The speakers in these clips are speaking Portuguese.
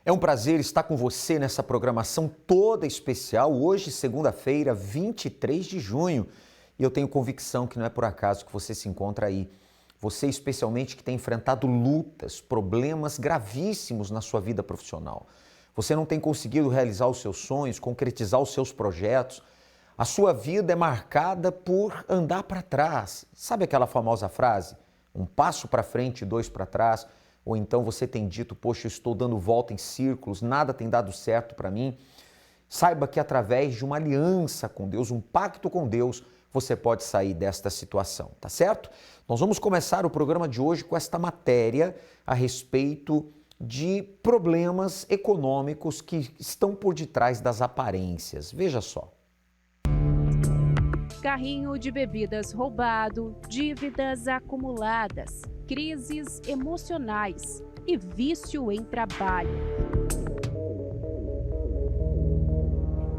É um prazer estar com você nessa programação toda especial, hoje, segunda-feira, 23 de junho. E eu tenho convicção que não é por acaso que você se encontra aí. Você, especialmente, que tem enfrentado lutas, problemas gravíssimos na sua vida profissional. Você não tem conseguido realizar os seus sonhos, concretizar os seus projetos. A sua vida é marcada por andar para trás. Sabe aquela famosa frase? Um passo para frente e dois para trás. Ou então você tem dito, poxa, eu estou dando volta em círculos, nada tem dado certo para mim. Saiba que através de uma aliança com Deus, um pacto com Deus, você pode sair desta situação, tá certo? Nós vamos começar o programa de hoje com esta matéria a respeito de problemas econômicos que estão por detrás das aparências. Veja só. Carrinho de bebidas roubado, dívidas acumuladas, crises emocionais e vício em trabalho.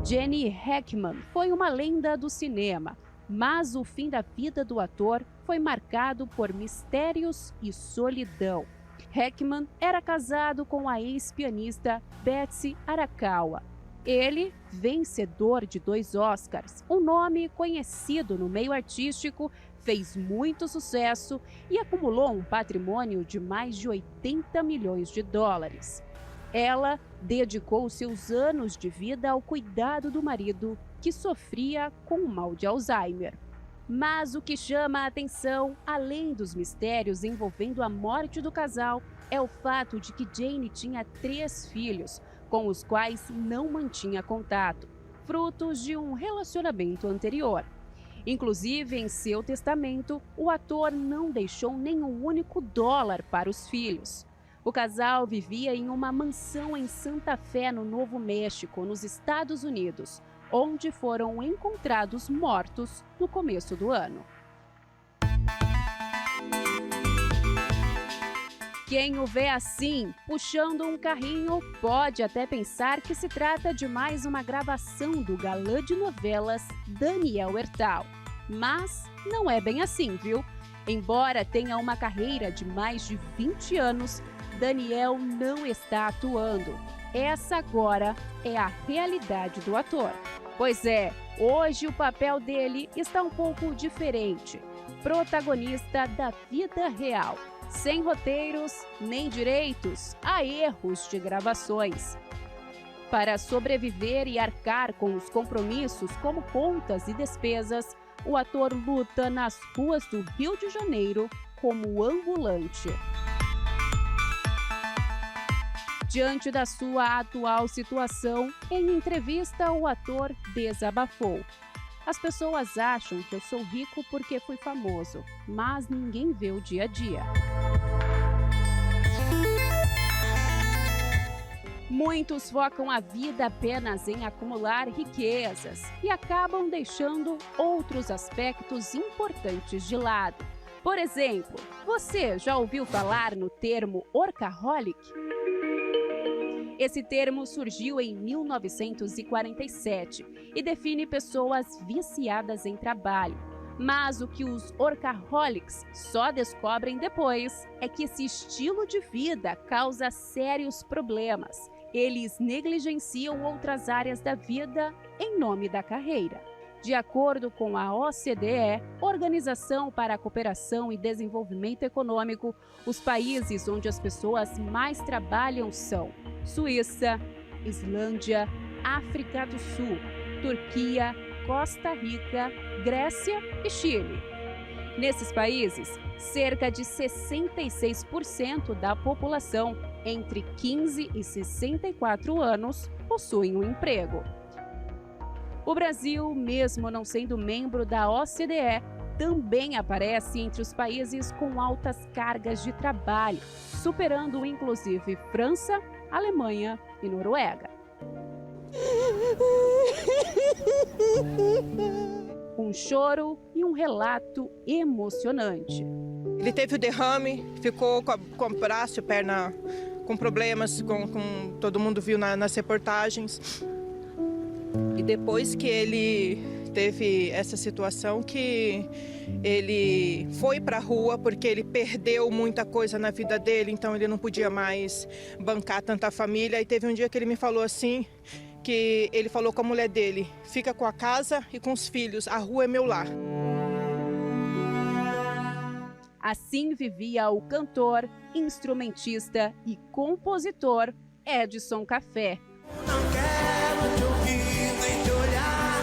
Gene Hackman foi uma lenda do cinema, mas o fim da vida do ator foi marcado por mistérios e solidão. Hackman era casado com a ex-pianista Betsy Arakawa. Ele, vencedor de 2 Oscars, um nome conhecido no meio artístico, fez muito sucesso e acumulou um patrimônio de mais de 80 milhões de dólares. Ela dedicou seus anos de vida ao cuidado do marido, que sofria com o mal de Alzheimer. Mas o que chama a atenção, além dos mistérios envolvendo a morte do casal, é o fato de que Jane tinha 3 filhos, com os quais não mantinha contato, frutos de um relacionamento anterior. Inclusive, em seu testamento, o ator não deixou nenhum único dólar para os filhos. O casal vivia em uma mansão em Santa Fé, no Novo México, nos Estados Unidos, onde foram encontrados mortos no começo do ano. Quem o vê assim, puxando um carrinho, pode até pensar que se trata de mais uma gravação do galã de novelas Daniel Hertal. Mas não é bem assim, viu? Embora tenha uma carreira de mais de 20 anos, Daniel não está atuando. Essa agora é a realidade do ator. Pois é, hoje o papel dele está um pouco diferente. Protagonista da vida real. Sem roteiros, nem direitos, a erros de gravações. Para sobreviver e arcar com os compromissos como contas e despesas, o ator luta nas ruas do Rio de Janeiro como ambulante. Diante da sua atual situação, em entrevista o ator desabafou. As pessoas acham que eu sou rico porque fui famoso, mas ninguém vê o dia a dia. Muitos focam a vida apenas em acumular riquezas e acabam deixando outros aspectos importantes de lado. Por exemplo, você já ouviu falar no termo workaholic? Esse termo surgiu em 1947 e define pessoas viciadas em trabalho. Mas o que os workaholics só descobrem depois é que esse estilo de vida causa sérios problemas. Eles negligenciam outras áreas da vida em nome da carreira. De acordo com a OCDE, Organização para a Cooperação e Desenvolvimento Econômico, os países onde as pessoas mais trabalham são Suíça, Islândia, África do Sul, Turquia, Costa Rica, Grécia e Chile. Nesses países, cerca de 66% da população entre 15 e 64 anos possuem um emprego. O Brasil, mesmo não sendo membro da OCDE, também aparece entre os países com altas cargas de trabalho, superando inclusive França, Alemanha e Noruega. Um choro e um relato emocionante. Ele teve o derrame, ficou com o braço e perna com problemas, todo mundo viu nas reportagens. E depois que ele teve essa situação que ele foi para a rua porque ele perdeu muita coisa na vida dele, então ele não podia mais bancar tanta família. E teve um dia que ele me falou assim, que ele falou com a mulher dele: fica com a casa e com os filhos, a rua é meu lar. Assim vivia o cantor, instrumentista e compositor Edson Café. Não quero te ouvir nem te olhar,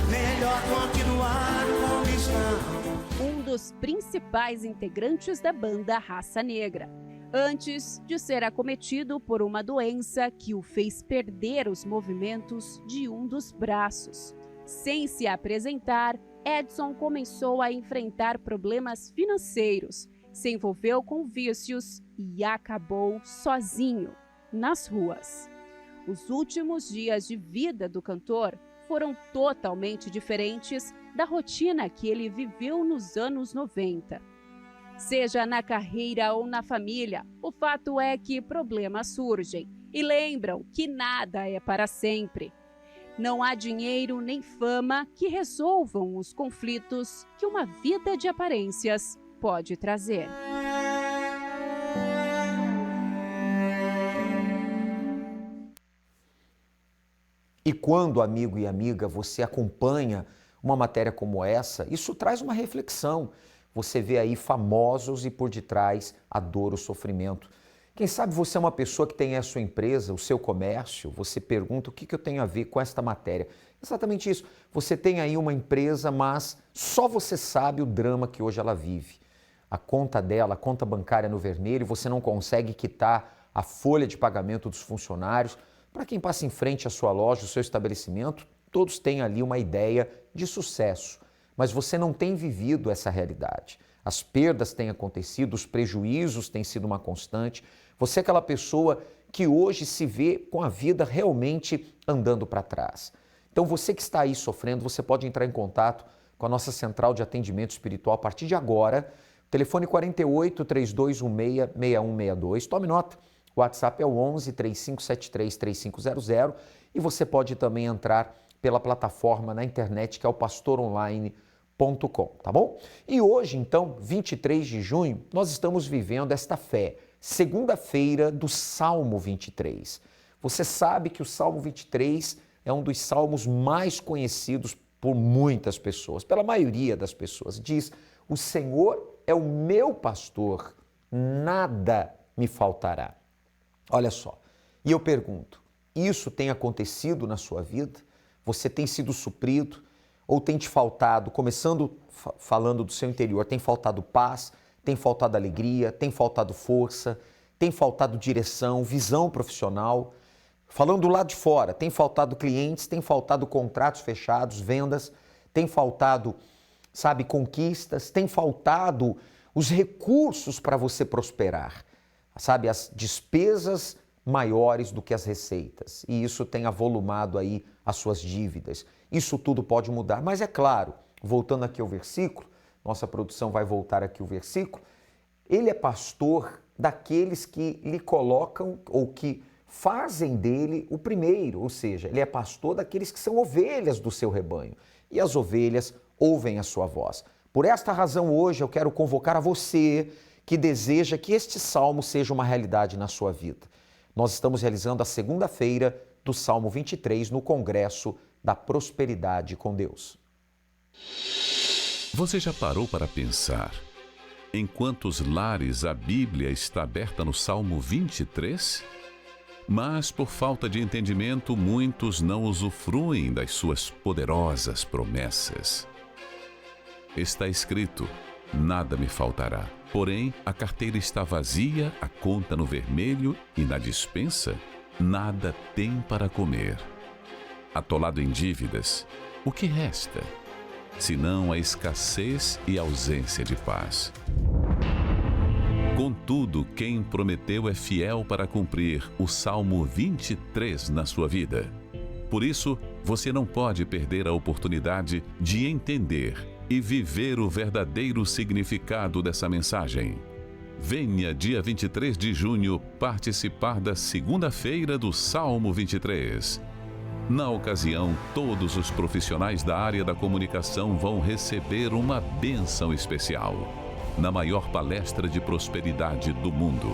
melhor continuar conquistando. Um dos principais integrantes da banda Raça Negra, antes de ser acometido por uma doença que o fez perder os movimentos de um dos braços. Sem se apresentar, Edson começou a enfrentar problemas financeiros, se envolveu com vícios e acabou sozinho, nas ruas. Os últimos dias de vida do cantor foram totalmente diferentes da rotina que ele viveu nos anos 90. Seja na carreira ou na família, o fato é que problemas surgem e lembram que nada é para sempre. Não há dinheiro nem fama que resolvam os conflitos que uma vida de aparências pode trazer. E quando, amigo e amiga, você acompanha uma matéria como essa, isso traz uma reflexão. Você vê aí famosos e por detrás a dor, o sofrimento. Quem sabe você é uma pessoa que tem a sua empresa, o seu comércio, você pergunta o que eu tenho a ver com esta matéria. Exatamente isso. Você tem aí uma empresa, mas só você sabe o drama que hoje ela vive. A conta dela, a conta bancária no vermelho, você não consegue quitar a folha de pagamento dos funcionários. Para quem passa em frente à sua loja, o seu estabelecimento, todos têm ali uma ideia de sucesso, mas você não tem vivido essa realidade. As perdas têm acontecido, os prejuízos têm sido uma constante. Você é aquela pessoa que hoje se vê com a vida realmente andando para trás. Então você que está aí sofrendo, você pode entrar em contato com a nossa central de atendimento espiritual a partir de agora. Telefone 48 3216 6162. Tome nota. O WhatsApp é o 11 3573 3500 e você pode também entrar pela plataforma na internet que é o pastoronline.com, tá bom? E hoje, então, 23 de junho, nós estamos vivendo esta fé, segunda-feira do Salmo 23. Você sabe que o Salmo 23 é um dos salmos mais conhecidos por muitas pessoas, pela maioria das pessoas. Diz: o Senhor é o meu pastor, nada me faltará. Olha só, e eu pergunto, isso tem acontecido na sua vida? Você tem sido suprido ou tem te faltado, começando falando do seu interior, tem faltado paz, tem faltado alegria, tem faltado força, tem faltado direção, visão profissional? Falando do lado de fora, tem faltado clientes, tem faltado contratos fechados, vendas, tem faltado, sabe, conquistas, tem faltado os recursos para você prosperar. Sabe, as despesas maiores do que as receitas. E isso tem avolumado aí as suas dívidas. Isso tudo pode mudar. Mas é claro, voltando aqui ao versículo, nossa produção vai voltar aqui o versículo, ele é pastor daqueles que lhe colocam ou que fazem dele o primeiro, ou seja, ele é pastor daqueles que são ovelhas do seu rebanho. E as ovelhas ouvem a sua voz. Por esta razão, hoje eu quero convocar a você que deseja que este salmo seja uma realidade na sua vida. Nós estamos realizando a segunda-feira do Salmo 23 no Congresso da Prosperidade com Deus. Você já parou para pensar em quantos lares a Bíblia está aberta no Salmo 23? Mas, por falta de entendimento, muitos não usufruem das suas poderosas promessas. Está escrito: nada me faltará. Porém, a carteira está vazia, a conta no vermelho e na despensa, nada tem para comer. Atolado em dívidas, o que resta? Senão a escassez e a ausência de paz. Contudo, quem prometeu é fiel para cumprir o Salmo 23 na sua vida. Por isso, você não pode perder a oportunidade de entender e viver o verdadeiro significado dessa mensagem. Venha dia 23 de junho participar da segunda-feira do Salmo 23. Na ocasião, todos os profissionais da área da comunicação vão receber uma bênção especial na maior palestra de prosperidade do mundo.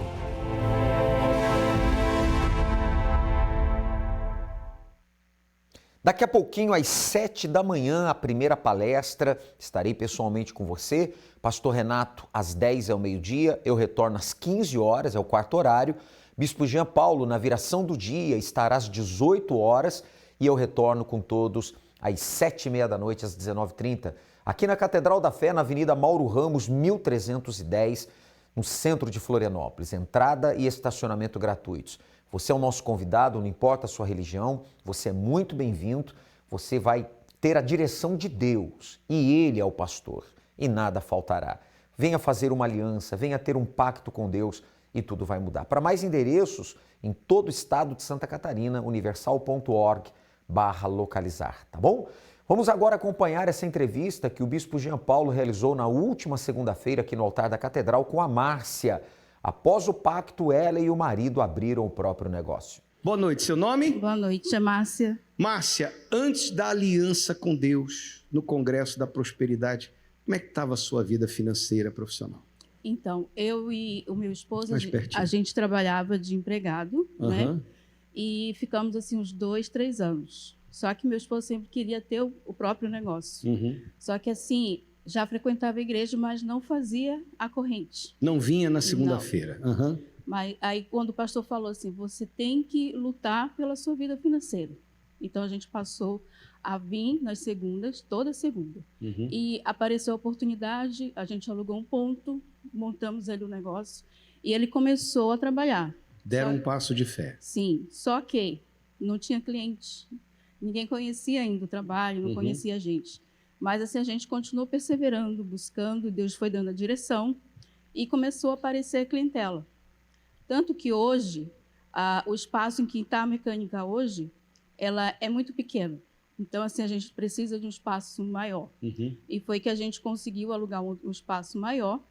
Daqui a pouquinho, às 7 da manhã, a primeira palestra. Estarei pessoalmente com você. Pastor Renato, às 10 é o meio-dia. Eu retorno às 15 horas, é o quarto horário. Bispo Jean Paulo, na viração do dia, estará às 18 horas. E eu retorno com todos às 7h30 da noite, às 19h30. Aqui na Catedral da Fé, na Avenida Mauro Ramos, 1310, no centro de Florianópolis. Entrada e estacionamento gratuitos. Você é o nosso convidado, não importa a sua religião, você é muito bem-vindo, você vai ter a direção de Deus e Ele é o pastor e nada faltará. Venha fazer uma aliança, venha ter um pacto com Deus e tudo vai mudar. Para mais endereços, em todo o estado de Santa Catarina, universal.org/localizar, tá bom? Vamos agora acompanhar essa entrevista que o Bispo Jean Paulo realizou na última segunda-feira aqui no altar da Catedral com a Márcia. Após o pacto, ela e o marido abriram o próprio negócio. Boa noite, seu nome? Boa noite, é Márcia. Márcia, antes da aliança com Deus, no Congresso da Prosperidade, como é que estava a sua vida financeira profissional? Então, eu e o meu esposo, Mais pertinho. a gente trabalhava de empregado, né? Aham. E ficamos assim uns 2, 3 anos. Só que meu esposo sempre queria ter o próprio negócio. Uhum. Só que assim, já frequentava a igreja, mas não fazia a corrente. Não vinha na segunda-feira. Aham. Mas aí quando o pastor falou assim, você tem que lutar pela sua vida financeira. Então a gente passou a vir nas segundas, toda segunda. Uhum. E apareceu a oportunidade, a gente alugou um ponto, montamos ali o negócio e ele começou a trabalhar. Deram um passo de fé. Sim, só que não tinha cliente. Ninguém conhecia ainda o trabalho, não conhecia a gente. Mas assim, a gente continuou perseverando, buscando, Deus foi dando a direção e começou a aparecer clientela. Tanto que hoje, o espaço em que está a mecânica hoje, ela é muito pequeno. Então, assim, a gente precisa de um espaço maior. Uhum. E foi que a gente conseguiu alugar um espaço maior.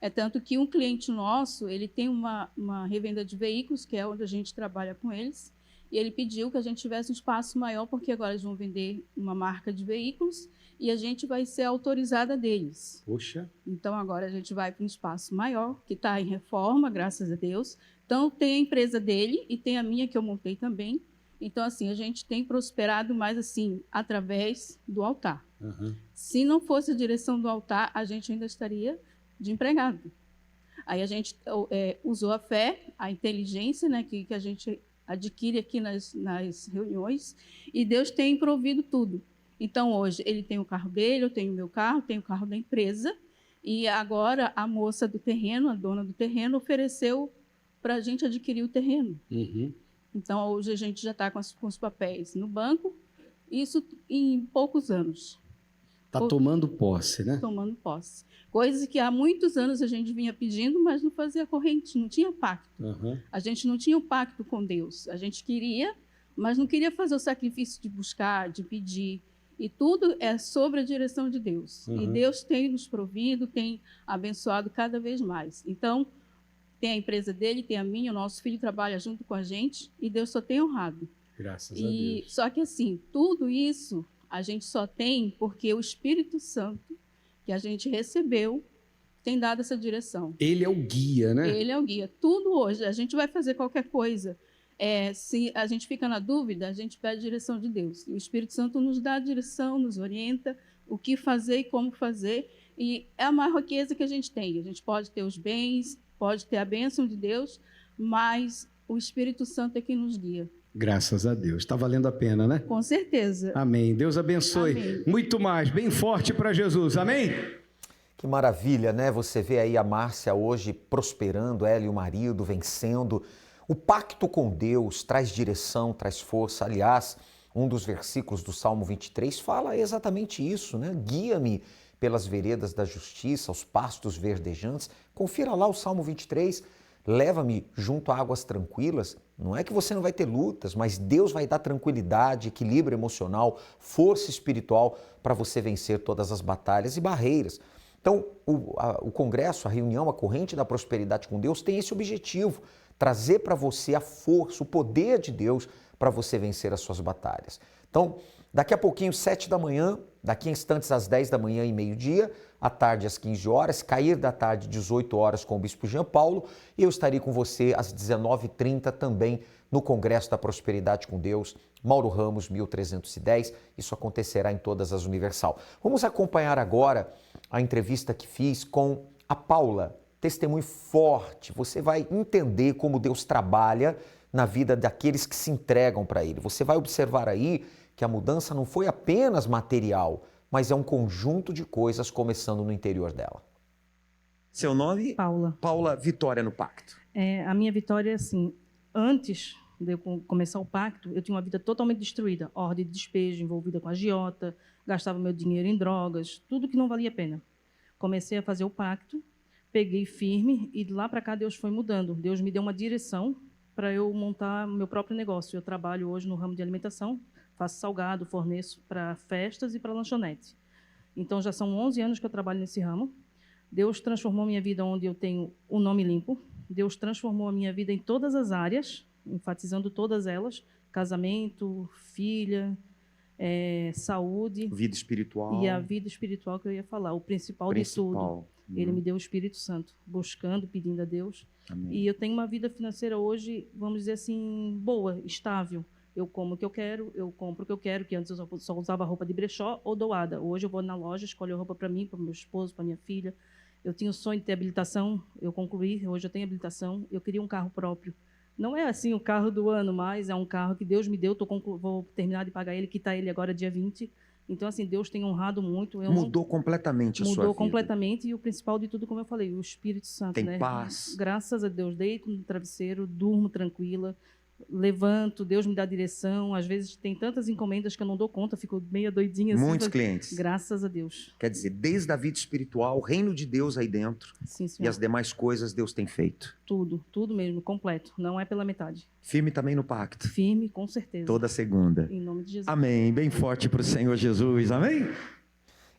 É tanto que um cliente nosso, ele tem uma revenda de veículos, que é onde a gente trabalha com eles, e ele pediu que a gente tivesse um espaço maior, porque agora eles vão vender uma marca de veículos e a gente vai ser autorizada deles. Poxa. Então, agora a gente vai para um espaço maior, que está em reforma, graças a Deus. Então, tem a empresa dele e tem a minha, que eu montei também. Então, assim, a gente tem prosperado mais, assim, através do altar. Uhum. Se não fosse a direção do altar, a gente ainda estaria de empregado. Aí a gente usou a fé, a inteligência, né, que a gente adquire aqui nas reuniões, e Deus tem provido tudo. Então, hoje, ele tem o carro dele, eu tenho o meu carro, tenho o carro da empresa, e agora a moça do terreno, a dona do terreno, ofereceu para a gente adquirir o terreno. Uhum. Então, hoje a gente já está com os papéis no banco, isso em poucos anos. Tá tomando posse, né? Tomando posse. Coisas que há muitos anos a gente vinha pedindo, mas não fazia corrente, não tinha pacto. Uhum. A gente não tinha o pacto com Deus. A gente queria, mas não queria fazer o sacrifício de buscar, de pedir. E tudo é sobre a direção de Deus. Uhum. E Deus tem nos provido, tem abençoado cada vez mais. Então, tem a empresa dele, tem a minha, o nosso filho trabalha junto com a gente e Deus só tem honrado. Graças a Deus. Só que assim, tudo isso a gente só tem porque o Espírito Santo que a gente recebeu tem dado essa direção. Ele é o guia, né? Ele é o guia. Tudo hoje, a gente vai fazer qualquer coisa. Se a gente fica na dúvida, a gente pede a direção de Deus. E o Espírito Santo nos dá a direção, nos orienta o que fazer e como fazer. E é a maior riqueza que a gente tem. A gente pode ter os bens, pode ter a bênção de Deus, mas o Espírito Santo é quem nos guia. Graças a Deus. Está valendo a pena, né? Com certeza. Amém. Deus abençoe. Amém. Muito mais. Bem forte para Jesus. Amém? Que maravilha, né? Você vê aí a Márcia hoje prosperando, ela e o marido vencendo. O pacto com Deus traz direção, traz força. Aliás, um dos versículos do Salmo 23 fala exatamente isso, né? Guia-me pelas veredas da justiça, aos pastos verdejantes. Confira lá o Salmo 23. Leva-me junto a águas tranquilas. Não é que você não vai ter lutas, mas Deus vai dar tranquilidade, equilíbrio emocional, força espiritual para você vencer todas as batalhas e barreiras. Então, o congresso, a reunião, a corrente da prosperidade com Deus tem esse objetivo, trazer para você a força, o poder de Deus para você vencer as suas batalhas. Então, daqui a pouquinho, 7 da manhã, daqui a instantes às 10 da manhã e meio-dia, à tarde às 15 horas, cair da tarde 18 horas com o Bispo Jean Paulo, e eu estarei com você às 19h30 também no Congresso da Prosperidade com Deus, Mauro Ramos, 1310. Isso acontecerá em todas as Universal. Vamos acompanhar agora a entrevista que fiz com a Paula, testemunho forte. Você vai entender como Deus trabalha na vida daqueles que se entregam para Ele. Você vai observar aí que a mudança não foi apenas material, mas é um conjunto de coisas começando no interior dela. Seu nome? Paula. Paula Vitória no Pacto. A minha vitória, assim, antes de eu começar o pacto, eu tinha uma vida totalmente destruída. Ordem de despejo, envolvida com agiota, gastava meu dinheiro em drogas, tudo que não valia a pena. Comecei a fazer o pacto, peguei firme e de lá para cá Deus foi mudando. Deus me deu uma direção para eu montar meu próprio negócio. Eu trabalho hoje no ramo de alimentação, faço salgado, forneço para festas e para lanchonete. Então, já são 11 anos que eu trabalho nesse ramo. Deus transformou minha vida onde eu tenho o nome limpo. Deus transformou a minha vida em todas as áreas, enfatizando todas elas: casamento, filha, saúde. Vida espiritual. E a vida espiritual que eu ia falar, o principal de tudo. Ele me deu o Espírito Santo, buscando, pedindo a Deus. Amém. E eu tenho uma vida financeira hoje, vamos dizer assim, boa, estável. Eu como o que eu quero, eu compro o que eu quero, que antes eu só usava roupa de brechó ou doada. Hoje eu vou na loja, escolho roupa para mim, para meu esposo, para minha filha. Eu tinha o sonho de ter habilitação, eu concluí, hoje eu tenho habilitação. Eu queria um carro próprio. Não é assim o carro do ano, mas é um carro que Deus me deu, vou terminar de pagar ele, quitar ele agora dia 20. Então, assim, Deus tem honrado muito. Mudou completamente a sua vida. Mudou completamente, e o principal de tudo, como eu falei, o Espírito Santo. Tem né? paz. Graças a Deus, deito no travesseiro, durmo tranquila, levanto, Deus me dá direção. Às vezes tem tantas encomendas que eu não dou conta, fico meia doidinha. Muitos assim, clientes. Graças a Deus. Quer dizer, desde a vida espiritual, o reino de Deus aí dentro, Sim, e senhor. as demais coisas Deus tem feito. Tudo mesmo, completo. Não é pela metade. Firme também no pacto. Firme, com certeza. Toda segunda. Em nome de Jesus. Amém. Bem forte para o Senhor Jesus. Amém?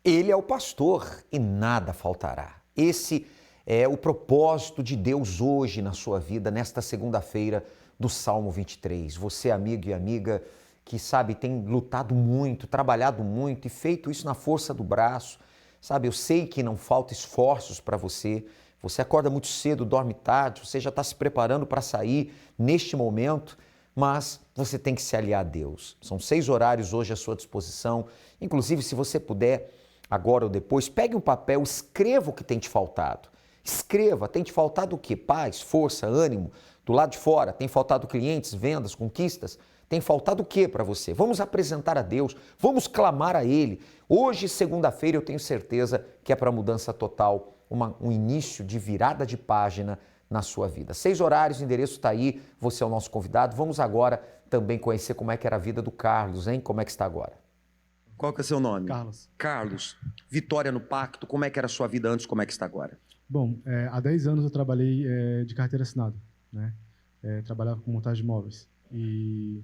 Ele é o pastor e nada faltará. Esse é o propósito de Deus hoje na sua vida, nesta segunda-feira do Salmo 23. Você, amigo e amiga, que sabe, tem lutado muito, trabalhado muito e feito isso na força do braço. Sabe, eu sei que não falta esforços para você. Você acorda muito cedo, dorme tarde, você já está se preparando para sair neste momento, mas você tem que se aliar a Deus. São 6 horários hoje à sua disposição. Inclusive, se você puder, agora ou depois, pegue um papel, escreva o que tem te faltado. Escreva, tem te faltado o quê? Paz, força, ânimo. Do lado de fora, tem faltado clientes, vendas, conquistas? Tem faltado o quê para você? Vamos apresentar a Deus, vamos clamar a Ele. Hoje, segunda-feira, eu tenho certeza que é para mudança total, um início de virada de página na sua vida. 6 horários, o endereço está aí, você é o nosso convidado. Vamos agora também conhecer como é que era a vida do Carlos, hein? Como é que está agora? Qual que é o seu nome? Carlos. Carlos. Vitória no Pacto, como é que era a sua vida antes, como é que está agora? Bom, há 10 anos eu trabalhei de carteira assinada, né? Trabalhava com montagem de móveis. E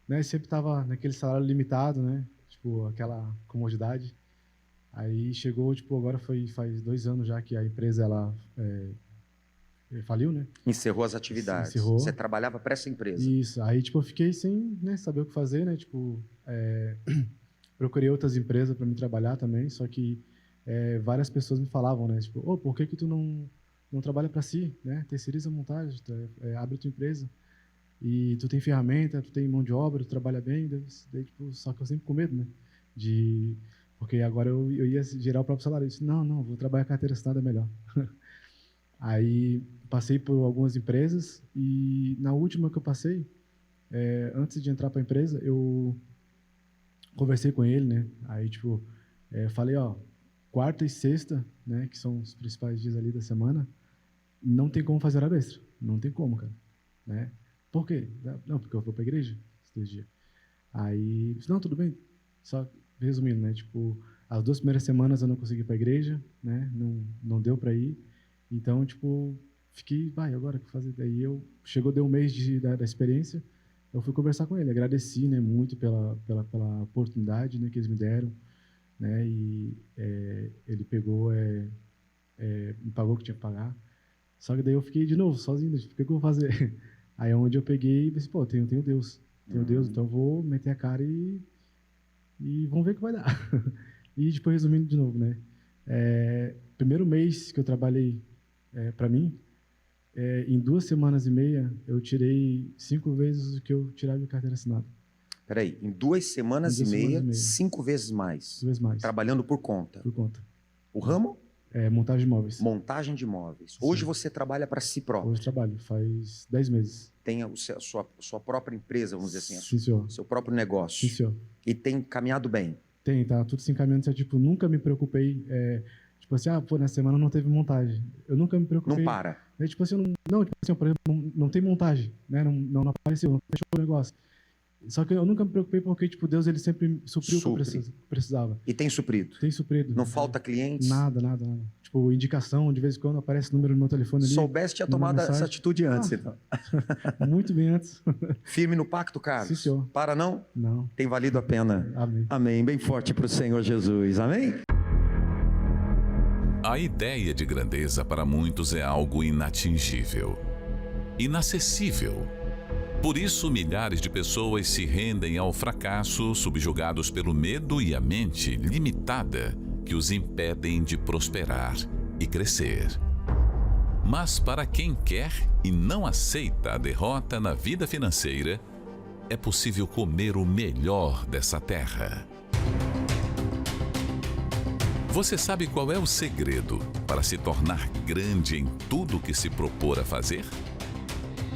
né, sempre estava naquele salário limitado, né? Tipo, aquela comodidade. Aí chegou, tipo, agora faz 2 anos já que a empresa, ela faliu, né? Encerrou as atividades. Encerrou. Você trabalhava para essa empresa. Isso. Aí, tipo, eu fiquei sem, né, saber o que fazer, né? Tipo, procurei outras empresas para me trabalhar também, só que várias pessoas me falavam, né? Tipo, por que tu não trabalha para si, né? Terceiriza a montagem, abre a tua empresa e tu tem ferramenta, tu tem mão de obra, tu trabalha bem, daí, tipo, só que eu sempre com medo, né? Porque agora eu ia gerar o próprio salário. Eu disse, não, vou trabalhar carteira assinada, é melhor. Aí passei por algumas empresas e na última que eu passei, antes de entrar para a empresa, eu conversei com ele, né? Aí, tipo, falei, quarta e sexta, né, que são os principais dias ali da semana, não tem como fazer hora extra. Não tem como, cara. Né? Por quê? Não, porque eu vou para a igreja esses 2 dias. Aí, disse, não, tudo bem. Só resumindo, né, tipo, as 2 primeiras semanas eu não consegui ir para a igreja, né, não deu para ir. Então, tipo, fiquei, agora o que fazer? Daí deu 1 mês da experiência, eu fui conversar com ele, agradeci, né, muito pela oportunidade, né, que eles me deram, né, e ele pegou, me pagou o que tinha que pagar. Só que daí eu fiquei de novo, sozinho, o que eu vou fazer? Aí é onde eu peguei e pensei, eu tenho Deus, Tenho Deus, então eu vou meter a cara e vamos ver o que vai dar. E depois, resumindo de novo, né? Primeiro mês que eu trabalhei para mim, em 2 semanas e meia, eu tirei 5 vezes o que eu tirava de carteira assinada. Peraí, em 2 semanas, e meia, 5 vezes mais. 5 vezes mais. Trabalhando por conta. Por conta. O ramo? Montagem de imóveis. Montagem de imóveis. Sim. Hoje você trabalha para si próprio. Hoje trabalho, faz 10 meses. Tem a sua própria empresa, vamos dizer assim. Sim, senhor. Seu próprio negócio. Sim, senhor. E tem caminhado bem. Tem, tá tudo se encaminhando. Tipo, nunca me preocupei. Tipo assim, na semana não teve montagem. Eu nunca me preocupei. Não para. Tipo assim, tipo assim, por exemplo, não tem montagem, né? Não apareceu, não fechou o negócio. Só que eu nunca me preocupei porque, tipo, Deus, ele sempre supriu o que eu precisava. E tem suprido? Tem suprido. Não falta clientes? Nada. Tipo, indicação, de vez em quando aparece o número no meu telefone ali. Soubesse, tinha tomado essa atitude antes, então. Muito bem antes. Firme no pacto, Carlos? Sim, senhor. Para não? Não. Tem valido a pena. Amém. Amém. Bem forte para o Senhor Jesus. Amém? A ideia de grandeza para muitos é algo inatingível, inacessível. Por isso, milhares de pessoas se rendem ao fracasso, subjugados pelo medo e a mente limitada que os impedem de prosperar e crescer. Mas para quem quer e não aceita a derrota na vida financeira, é possível comer o melhor dessa terra. Você sabe qual é o segredo para se tornar grande em tudo que se propor a fazer?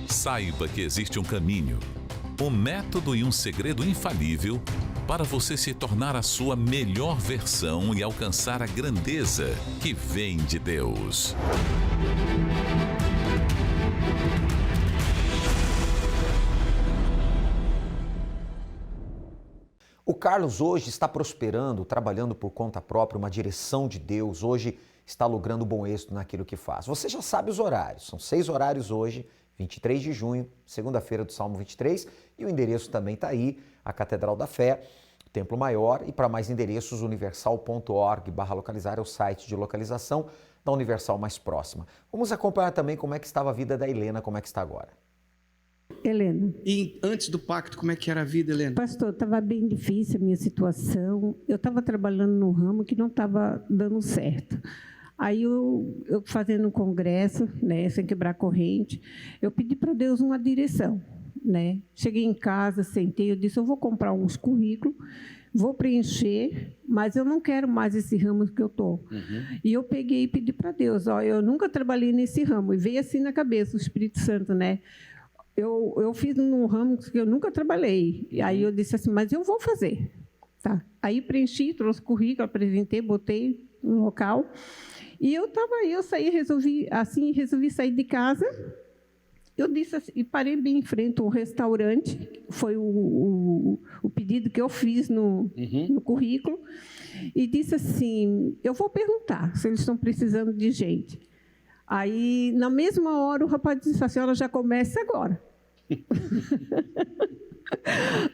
Saiba que existe um caminho, um método e um segredo infalível para você se tornar a sua melhor versão e alcançar a grandeza que vem de Deus. O Carlos hoje está prosperando, trabalhando por conta própria, uma direção de Deus. Hoje está logrando bom êxito naquilo que faz. Você já sabe os horários, são 6 horários hoje, 23 de junho, segunda-feira do Salmo 23, e o endereço também está aí, a Catedral da Fé, Templo Maior, e para mais endereços, universal.org/localizar é o site de localização da Universal mais próxima. Vamos acompanhar também como é que estava a vida da Helena, como é que está agora. Helena. E antes do pacto, como é que era a vida, Helena? Pastor, estava bem difícil a minha situação. Eu estava trabalhando num ramo que não estava dando certo. Aí eu fazendo um congresso, né, sem quebrar corrente, eu pedi para Deus uma direção, né? Cheguei em casa, sentei, eu disse, eu vou comprar uns currículos, vou preencher, mas eu não quero mais esse ramo que eu estou. E eu peguei e pedi para Deus, eu nunca trabalhei nesse ramo, e veio assim na cabeça o Espírito Santo, né? Eu fiz num ramo que eu nunca trabalhei, e aí eu disse assim, mas eu vou fazer. Tá? Aí preenchi, trouxe currículo, apresentei, botei no local. E eu saí, resolvi sair de casa. Eu disse assim, e parei bem em frente a um restaurante, foi o pedido que eu fiz no currículo, e disse assim, eu vou perguntar se eles estão precisando de gente. Aí, na mesma hora, o rapaz disse, a senhora já começa agora.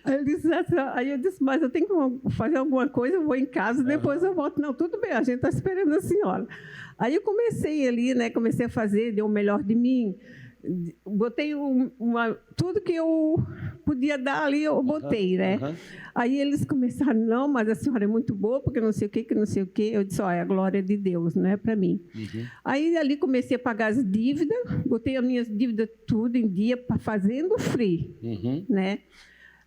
Aí eu disse, mas eu tenho que fazer alguma coisa, eu vou em casa, depois eu volto. Não, tudo bem, a gente está esperando a senhora. Aí eu comecei ali, né, comecei a fazer, dei o melhor de mim, botei tudo que eu podia dar ali, eu botei, né? Aí eles começaram, não, mas a senhora é muito boa, porque não sei o quê, que não sei o quê. Eu disse, é a glória de Deus, não é para mim. Aí ali comecei a pagar as dívidas, botei as minhas dívidas tudo em dia, fazendo free, né?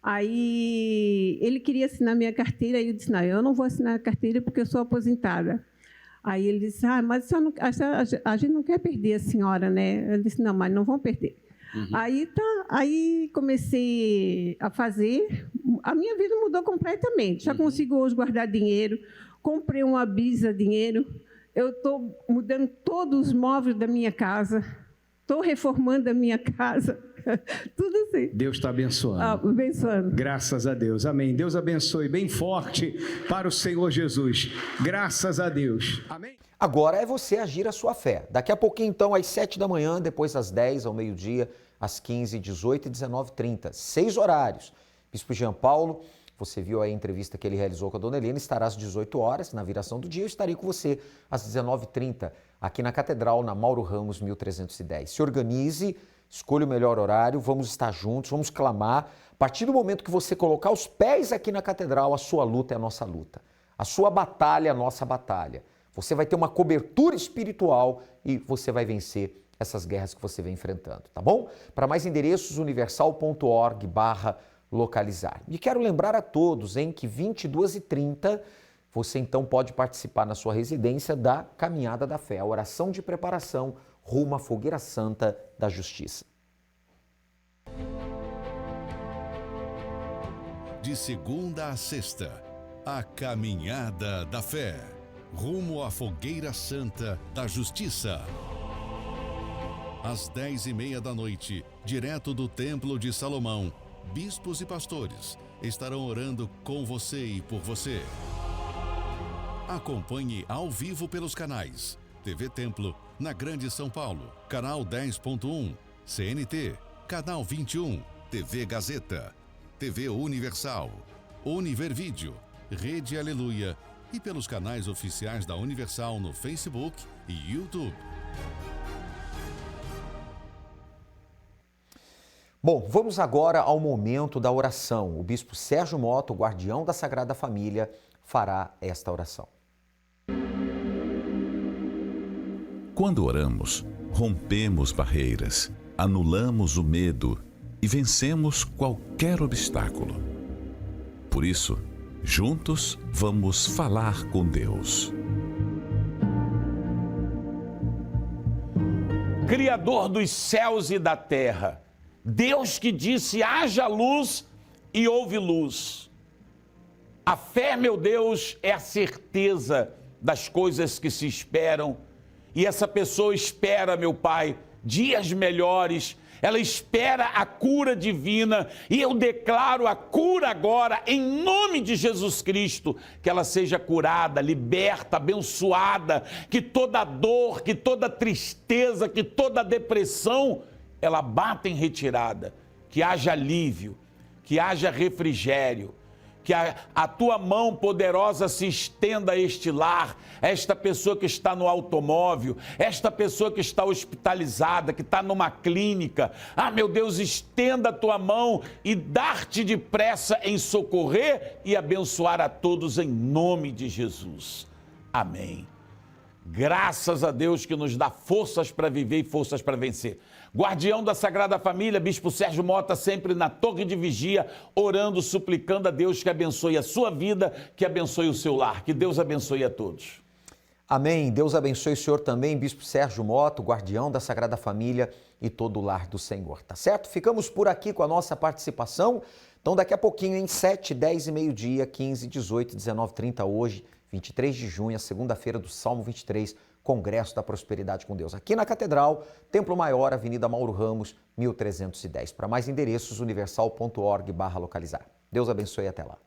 Aí ele queria assinar minha carteira, aí eu disse, não, eu não vou assinar a carteira porque eu sou aposentada. Aí ele disse, mas a gente não quer perder a senhora, né? Eu disse, não, mas não vão perder. Aí comecei a fazer, a minha vida mudou completamente. Já consigo hoje guardar dinheiro, comprei uma bisa dinheiro, eu estou mudando todos os móveis da minha casa, estou reformando a minha casa, tudo assim. Deus está abençoando. Abençoando. Graças a Deus. Amém. Deus abençoe bem forte para o Senhor Jesus. Graças a Deus. Amém. Agora é você agir a sua fé. Daqui a pouquinho, então, às 7 da manhã, depois às 10, ao meio-dia, às 15, 18 e 19h30. 6 horários. Bispo Jean Paulo Você viu aí a entrevista que ele realizou com a Dona Helena, estará às 18 horas, na viração do dia. Eu estarei com você às 19h30, aqui na Catedral, na Mauro Ramos, 1310. Se organize, escolha o melhor horário, vamos estar juntos, vamos clamar. A partir do momento que você colocar os pés aqui na Catedral, a sua luta é a nossa luta. A sua batalha é a nossa batalha. Você vai ter uma cobertura espiritual e você vai vencer essas guerras que você vem enfrentando, tá bom? Para mais endereços, universal.org/localizar. E quero lembrar a todos, que 22h30 você então pode participar na sua residência da Caminhada da Fé, a oração de preparação rumo à Fogueira Santa da Justiça. De segunda a sexta, a Caminhada da Fé, rumo à Fogueira Santa da Justiça. Às 10h30 da noite, direto do Templo de Salomão, bispos e pastores estarão orando com você e por você. Acompanhe ao vivo pelos canais TV Templo, na Grande São Paulo, canal 10.1, CNT, canal 21, TV Gazeta, TV Universal, Univervídeo, Rede Aleluia e pelos canais oficiais da Universal no Facebook e YouTube. Bom, vamos agora ao momento da oração. O bispo Sérgio Mota, o guardião da Sagrada Família, fará esta oração. Quando oramos, rompemos barreiras, anulamos o medo e vencemos qualquer obstáculo. Por isso, juntos vamos falar com Deus. Criador dos céus e da terra, Deus que disse: haja luz e houve luz. A fé, meu Deus, é a certeza das coisas que se esperam. E essa pessoa espera, meu Pai, dias melhores. Ela espera a cura divina. E eu declaro a cura agora, em nome de Jesus Cristo. Que ela seja curada, liberta, abençoada. Que toda dor, que toda tristeza, que toda depressão, ela bata em retirada. Que haja alívio, que haja refrigério. Que a tua mão poderosa se estenda a este lar, esta pessoa que está no automóvel, esta pessoa que está hospitalizada, que está numa clínica. Ah, meu Deus, estenda a tua mão e dar-te depressa em socorrer e abençoar a todos em nome de Jesus. Amém. Graças a Deus que nos dá forças para viver e forças para vencer. Guardião da Sagrada Família, Bispo Sérgio Mota, sempre na torre de vigia, orando, suplicando a Deus que abençoe a sua vida, que abençoe o seu lar. Que Deus abençoe a todos. Amém. Deus abençoe o senhor também, Bispo Sérgio Mota, guardião da Sagrada Família e todo o lar do Senhor. Tá certo? Ficamos por aqui com a nossa participação. Então, daqui a pouquinho, em 7, 10 e meio-dia, 15, 18, 19, 30, hoje, 23 de junho, a segunda-feira do Salmo 23, Congresso da Prosperidade com Deus. Aqui na Catedral, Templo Maior, Avenida Mauro Ramos, 1310. Para mais endereços, universal.org/localizar. Deus abençoe e até lá.